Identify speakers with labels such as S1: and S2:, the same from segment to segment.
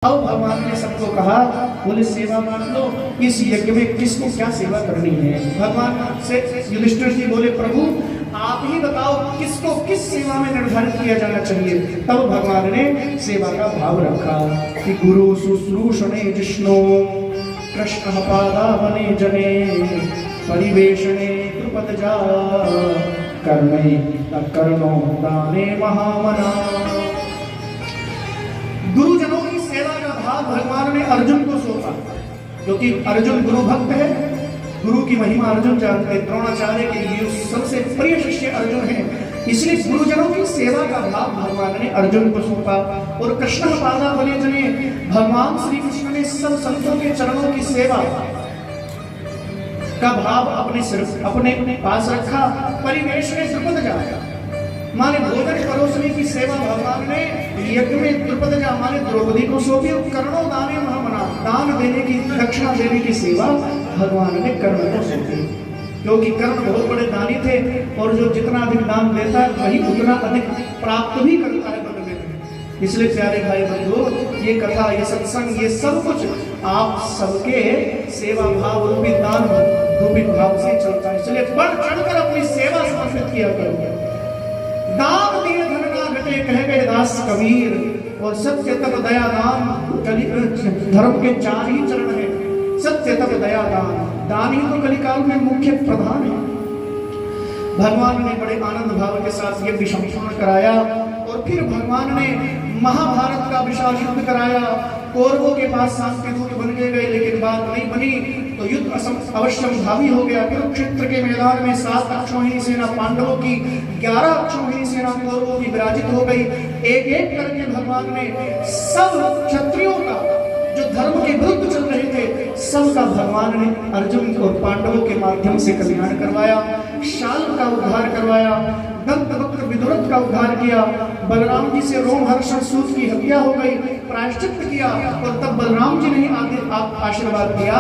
S1: अब भगवान ने सबको कहा, बोले सेवा मान लो, इस यज्ञ में किसको क्या सेवा करनी है। भगवान से युधिष्ठिर जी बोले, प्रभु आप ही बताओ किसको किस सेवा में निर्धारित किया जाना चाहिए। तब भगवान ने सेवा का भाव रखा कि गुरु शुश्रूषणे जिष्णु कृष्ण पादावने जने परिवेशणे कृपतजा कर्णे कर्णो दाने महामना। गुरुजनों की सेवा का भाव भगवान ने अर्जुन को सौंपा, क्योंकि अर्जुन गुरु भक्त है, गुरु की महिमा अर्जुन जानते हैं, द्रोणाचार्य के लिए सबसे प्रिय शिष्य अर्जुन है, इसलिए गुरुजनों की सेवा का भाव भगवान ने अर्जुन को सौंपा। और कृष्ण पादा बने जने, भगवान श्री कृष्ण ने सब संतों के चरणों की सेवा का भाव अपने पास रखा। परिवेश में द्रुपद जाएगा माने भोजन परोसने की सेवा भगवान ने यज्ञ में द्रुपद माने द्रौपदी को सौंपी। कर्णो दाने महामना, दान देने की दक्षिणा देने की सेवा भगवान ने कर्ण को सौंपी, क्योंकि कर्ण बहुत बड़े दानी थे और जो जितना अधिक दान देता है वही उतना अधिक प्राप्त भी करता है बदले में। इसलिए प्यारे भाई बंधु, ये कथा, ये सत्संग, ये सब कुछ आप सबके सेवा भाव रूपी दान रूपी भाव से चलता है। इसलिए बढ़ चढ़कर अपनी सेवा समर्पित किया करो। दान दिए धन ना घटे कह गए दास कबीर, और सत्य तप दया दान धर्म के चार ही चरण है। सत्य तप दया दान, दान ही तो कलिकाल में मुख्य प्रधान है। भगवान ने बड़े आनंद भाव के साथ यज्ञ संपूर्ण कराया और फिर भगवान ने महाभारत का विशाल युद्ध कराया। कौरवों के पास सांकेतूत बन के गए, लेकिन बात नहीं बनी तो युद्ध अवश्यम भावी हो गया। कुरुक्षेत्र के मैदान में 7 अक्षौहिणी सेना पांडवों की, 11 अक्षौहिणी सेना कौरवों की विराजित हो गई। एक एक करके भगवान ने सब क्षत्रियों का जो धर्म के विरुद्ध चल रहे थे, सबका भगवान ने अर्जुन और पांडवों के माध्यम से कल्याण करवाया। शाल का उद्धार करवाया, दंतवक्र विदुरथ का उद्धार किया। बलराम जी से रोमहर्षण सूत की हत्या हो गई, प्रायश्चित किया, और तब बलराम जी ने आगे आप आशीर्वाद दिया,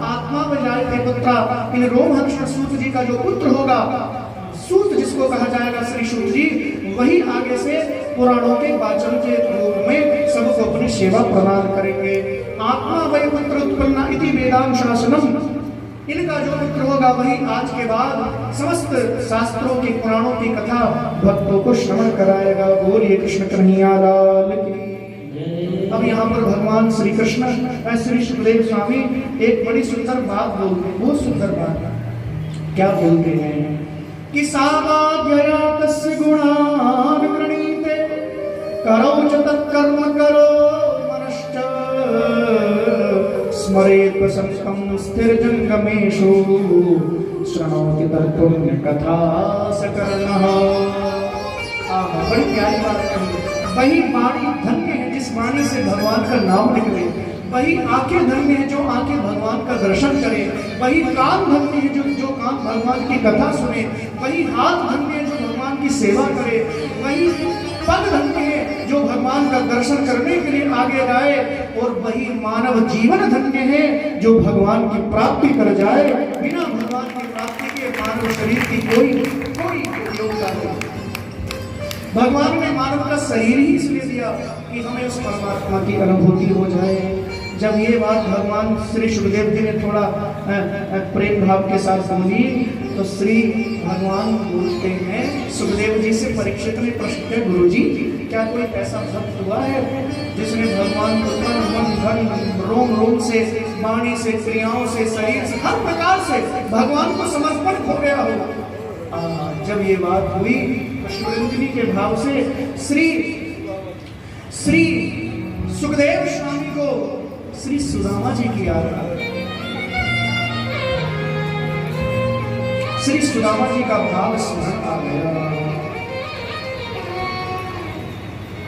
S1: आत्मा बजाए थे पुत्रा। इन रोमहर्षण सूत जी का जो पुत्र होगा, सूत जिसको कहा जाएगा श्री सूत जी, वही आगे से पुराणों के वाचन के रूप में सबको अपनी सेवा प्रदान करेंगे। आत्मा वही पुत्र उत्पन्ना इति वेदांत शासनम, इनका जो पुत्र होगा वही आज के बाद समस्त शास्त्रों की, पुराणों की कथा भक्तों को श्रवण कराएगा। बोलिए कृष्ण कन्हैया लाल की। अब यहाँ पर भगवान श्री कृष्ण श्री सुखदेव स्वामी एक बड़ी सुंदर बात बोलते हैं, बहुत सुंदर बात। क्या बोलते हैं कि सामाध्यया तस्य गुणान् गृणीते करो च तत्कर्म करो मनश्च स्मरेत् प्रसंगं स्थिरजंगमेषु शृणोति तत्पुण्य कथा सकर्णः। बड़ी प्यारी बात कही। वही वाणी धन्य है जिस वाणी से भगवान का नाम निकले, वही आंखें धन्य है जो आंखें भगवान का दर्शन करे, वही कान धन्य है जो कान भगवान की कथा सुने, वही हाथ धन्य है जो भगवान की सेवा करे, वही पग धन्य है जो भगवान का दर्शन करने के लिए आगे जाए, और वही मानव जीवन धन्य है जो भगवान की प्राप्ति कर जाए। बिना भगवान की प्राप्ति के मानव शरीर की कोई योग्यता नहीं। भगवान ने मानव का शरीर ही इसलिए दिया कि हमें उस परमात्मा की अनुभूति हो जाए। जब ये बात भगवान श्री सुखदेव जी ने थोड़ा प्रेम भाव के साथ बोली, तो श्री भगवान पूछते हैं सुखदेव जी से, परीक्षित ने प्रश्न किया, गुरु जी क्या कोई ऐसा भक्त हुआ है जिसने भगवान को तन मन धन रोम रोम से, वाणी से, क्रियाओं से, शरीर से, हर प्रकार से भगवान को समर्पण हो गया हो। जब ये बात हुई कृष्ण के भाव से श्री सुखदेव स्वामी को श्री सुदामा जी की याद आ गई। श्री सुदामा जी का भाव स्मरण आ गया।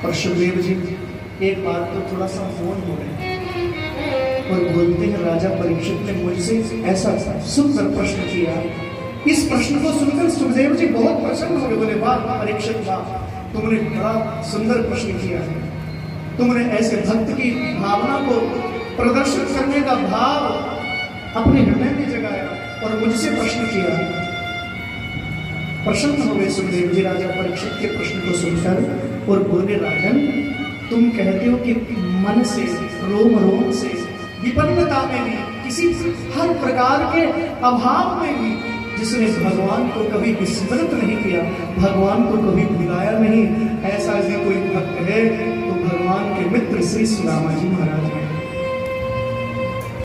S1: और सुखदेव जी एक बात तो थोड़ा सा फोन हो रहे और बोलते हैं, राजा परीक्षित ने मुझसे ऐसा सुंदर प्रश्न किया। इस प्रश्न को सुनकर सुखदेव जी बहुत प्रसन्न हो गए, बोले वाह परीक्षित वाह, तुमने बड़ा सुंदर प्रश्न किया है, तुमने ऐसे भक्त की भावना को प्रदर्शित करने का भाव अपने हृदय में जगाया और मुझसे प्रश्न किया। प्रसन्न हो गए सुखदेव जी राजा परीक्षित के प्रश्न को सुनकर और बोले, राजन तुम कहते हो कि मन से रोम रोम से, विपन्नता में भी, किसी हर प्रकार के अभाव में भी, जिसने भगवान को कभी विस्मृत नहीं किया, भगवान को कभी भुलाया नहीं, ऐसा यदि कोई भक्त है तो भगवान के मित्र श्री सुदामा जी महाराज हैं।